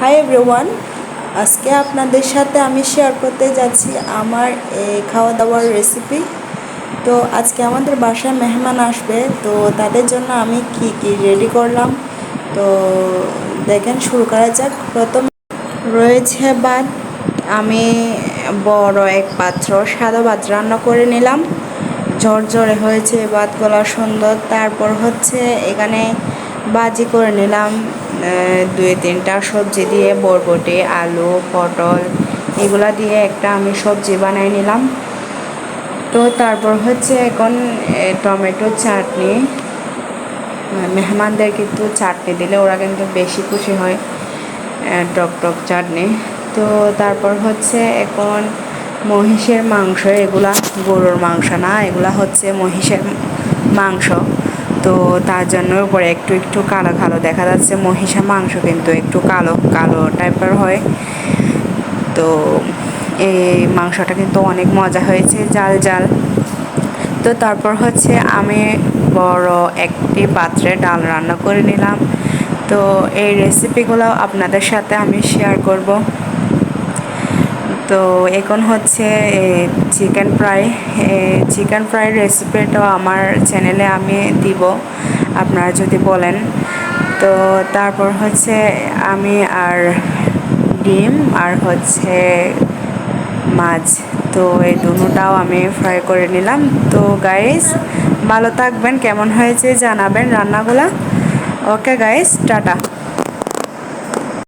Hi everyone, আজকে আপনাদের সাথে আমি শেয়ার করতে যাচ্ছি আমার এই খাওয়া দাওয়ার রেসিপি। তো আজকে আমাদের বাসায় মেহমান আসবে, তো তাদের জন্য আমি কি কি রেডি করলাম তো দেখেন, শুরু করা যাক। প্রথম রয়েছে ভাত। আমি বড় এক পাত্র সাদা ভাত রান্না করে নিলাম। ঝরঝরে হয়েছে ভাতগুলো, সুন্দর। তারপর হচ্ছে এখানে ভাজি করে নিলাম 2-3টা সবজি দিয়ে, বরবটি, আলু, পটল এগুলা দিয়ে একটা আমি সবজি বানাই নিলাম। তো তারপর হচ্ছে এখন টমেটো চাটনি। মেহমানদের কিন্তু চাটনি দিলে ওরা কিন্তু বেশি খুশি হয়, টক টক চাটনি। তো তারপর হচ্ছে এখন মহিষের মাংস, এগুলা গরুর মাংস না, এগুলা হচ্ছে মহিষের মাংস। তো তার জন্য উপরে একটু একটু কালো কালো দেখা যাচ্ছে। মহিষের মাংস কিন্তু একটু কালো কালো টাইপের হয়। তো এই মাংসটা কিন্তু অনেক মজা হয়েছে, জাল জাল। তো তারপর হচ্ছে আমি বড় একটি পাত্রে ডাল রান্না করে নিলাম। তো এই রেসিপিগুলো আপনাদের সাথে আমি শেয়ার করব। তো এখন হচ্ছে চিকেন ফ্রাই রেসিপিটাও আমার চ্যানেলে আমি দিব, আপনারা যদি বলেন। তো তারপর হচ্ছে আমি আর ডিম আর হচ্ছে মাছ, তো এই দুটোটাও আমি ফ্রাই করে নিলাম। তো গাইস, ভালো থাকবেন, কেমন হয়েছে জানাবেন রান্নাগুলা। Okay guys, tata.